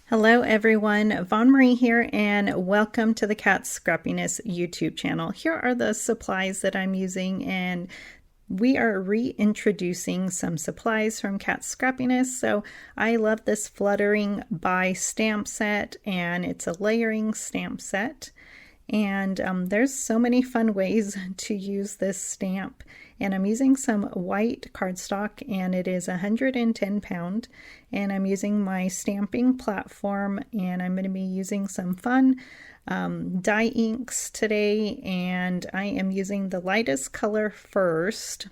Hello everyone, Von Marie here and welcome to the Cat Scrappiness YouTube channel. Here are the supplies that I'm using, and we are reintroducing some supplies from Cat Scrappiness. So I love this Fluttering by stamp set, and it's a layering stamp set. And there's so many fun ways to use this stamp, and I'm using some white cardstock, and it is 110 pound, and I'm using my stamping platform, and I'm going to be using some fun dye inks today, and I am using the lightest color first.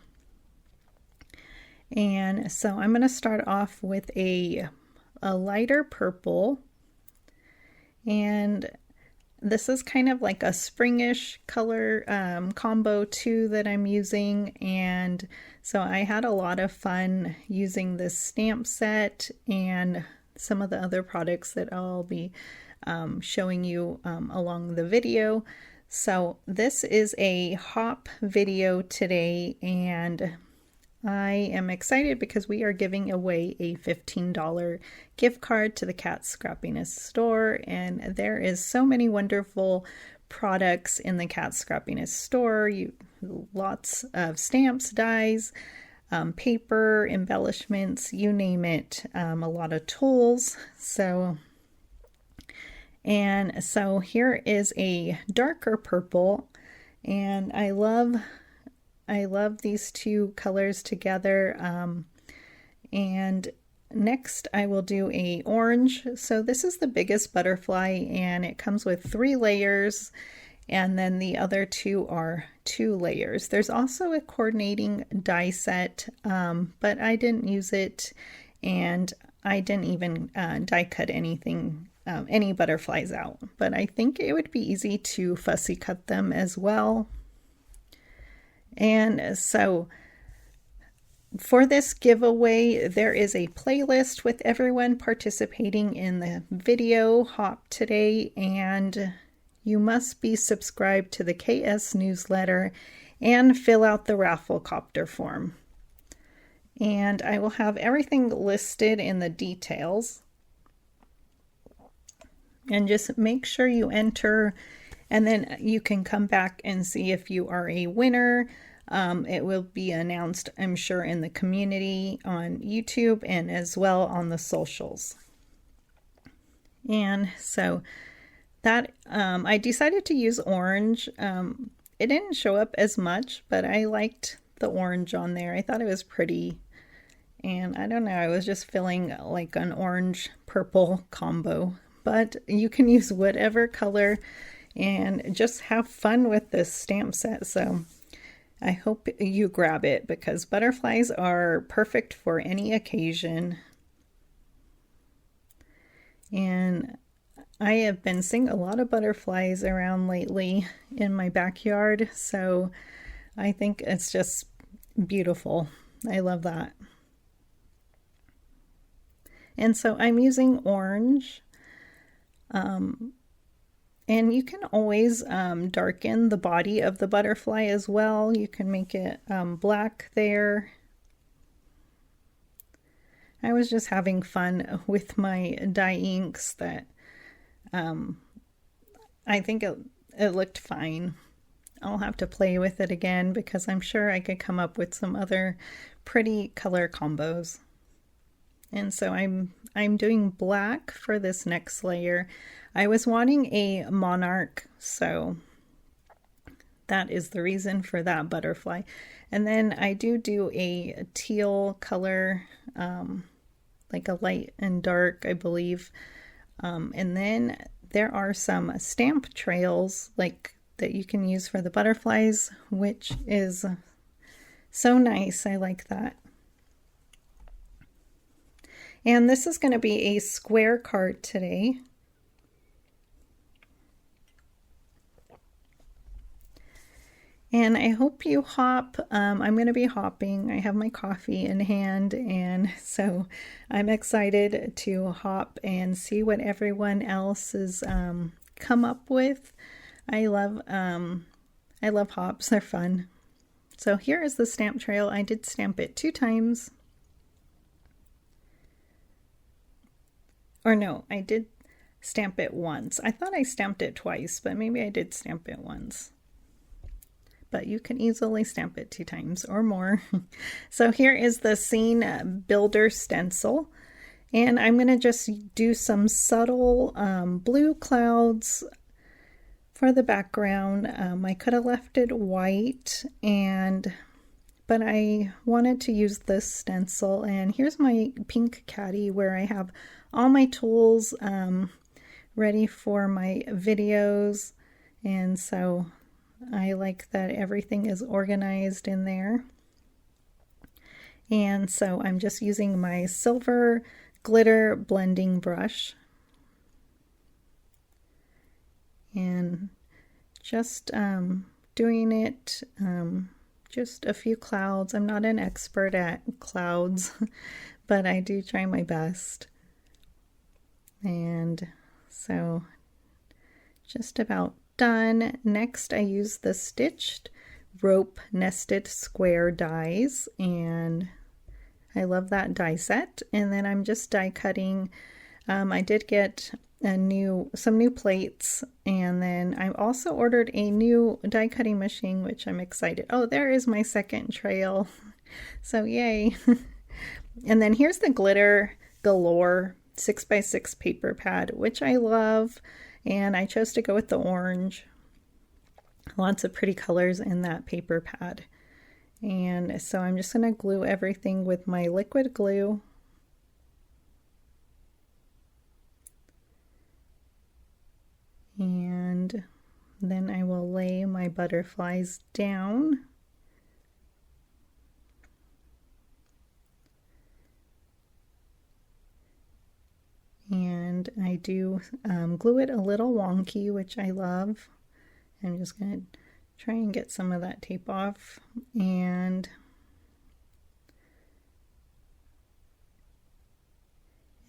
And so I'm going to start off with a lighter purple, and this is kind of like a springish color combo too that I'm using, and so I had a lot of fun using this stamp set and some of the other products that I'll be showing you along the video. So this is a hop video today, and I am excited because we are giving away a $15 gift card to the Cat Scrappiness store, and there is so many wonderful products in the Cat Scrappiness store. Lots of stamps, dies, paper, embellishments, you name it, a lot of tools. So here is a darker purple, and I love these two colors together. And next I will do a orange. So this is the biggest butterfly, and it comes with 3 layers, and then the other 2 are 2 layers. There's also a coordinating die set, but I didn't use it, and I didn't even die cut anything, any butterflies out, but I think it would be easy to fussy cut them as well. And so for this giveaway, there is a playlist with everyone participating in the video hop today, and you must be subscribed to the KS newsletter and fill out the Rafflecopter form. And I will have everything listed in the details. And just make sure you enter, and then you can come back and see if you are a winner. It will be announced, I'm sure, in the community on YouTube and as well on the socials. And so that I decided to use orange. It didn't show up as much, but I liked the orange on there. I thought it was pretty, and I don't know, I was just feeling like an orange purple combo. But you can use whatever color and just have fun with this stamp set. So I hope you grab it, because butterflies are perfect for any occasion. And I have been seeing a lot of butterflies around lately in my backyard, so I think it's just beautiful. I love that. And so I'm using orange. And you can always darken the body of the butterfly as well. You can make it black there. I was just having fun with my dye inks that I think it looked fine. I'll have to play with it again, because I'm sure I could come up with some other pretty color combos. And so I'm doing black for this next layer. I was wanting a monarch, so that is the reason for that butterfly. And then I do a teal color, like a light and dark, I believe. And then there are some stamp trails like that you can use for the butterflies, which is so nice. I like that. And this is going to be a square card today. And I hope you hop. I'm going to be hopping. I have my coffee in hand, and so I'm excited to hop and see what everyone else has come up with. I love hops. They're fun. So here is the stamp trail. I did stamp it 2 times. Or no, I did stamp it once. I thought I stamped it twice, but maybe I did stamp it once. But you can easily stamp it 2 times or more. So here is the scene builder stencil. And I'm going to just do some subtle blue clouds for the background. I could have left it white, but I wanted to use this stencil. And here's my pink caddy where I have all my tools ready for my videos. And so I like that everything is organized in there. And so I'm just using my silver glitter blending brush and just doing it just a few clouds. I'm not an expert at clouds, but I do try my best. And so just about done. Next I use the stitched rope nested square dies, and I love that die set. And then I'm just die cutting. I did get some new plates, and then I also ordered a new die cutting machine, which I'm excited. Oh, there is my second trail. So yay. And then here's the Glitter Galore 6x6 paper pad, which I love, and I chose to go with the orange. Lots of pretty colors in that paper pad. And so I'm just going to glue everything with my liquid glue. And then I will lay my butterflies down. And I do glue it a little wonky, which I love. I'm just going to try and get some of that tape off, and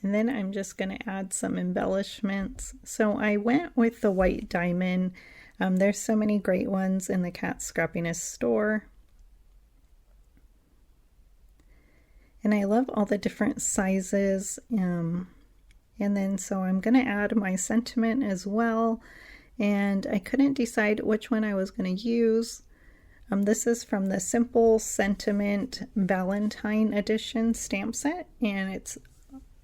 then I'm just going to add some embellishments. So I went with the white diamond. There's so many great ones in the Cat Scrappiness store. And I love all the different sizes. And then so I'm going to add my sentiment as well. And I couldn't decide which one I was going to use. This is from the Simple Sentiment Valentine Edition stamp set, and it's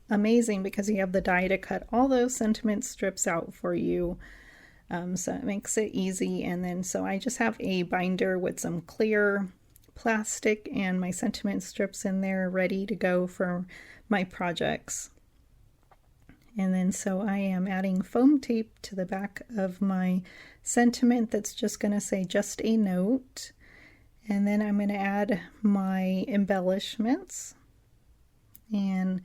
amazing because you have the die to cut all those sentiment strips out for you. So it makes it easy. And then so I just have a binder with some clear plastic and my sentiment strips in there ready to go for my projects. And then so I am adding foam tape to the back of my sentiment that's just going to say just a note. And then I'm going to add my embellishments. And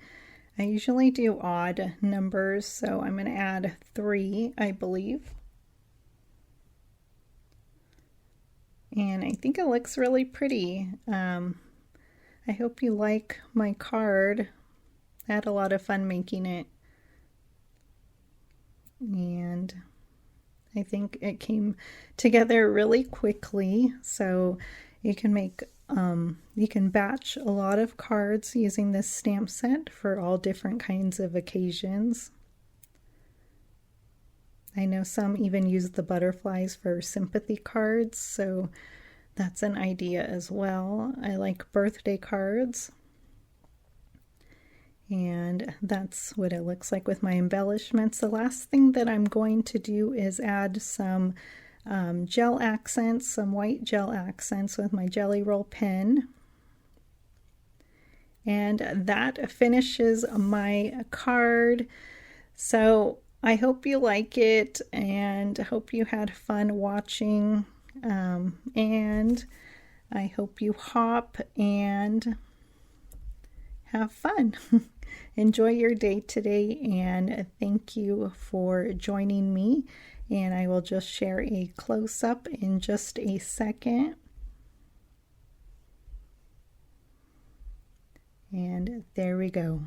I usually do odd numbers, so I'm going to add 3, I believe. And I think it looks really pretty. I hope you like my card. I had a lot of fun making it. And I think it came together really quickly, so you can make you can batch a lot of cards using this stamp set for all different kinds of occasions. I know some even use the butterflies for sympathy cards, so that's an idea as well. I like birthday cards. And that's what it looks like with my embellishments. The last thing that I'm going to do is add some gel accents, some white gel accents with my Jelly Roll pen. And that finishes my card. So I hope you like it, and hope you had fun watching. And I hope you hop and have fun. Enjoy your day today, and thank you for joining me. And I will just share a close-up in just a second. And there we go.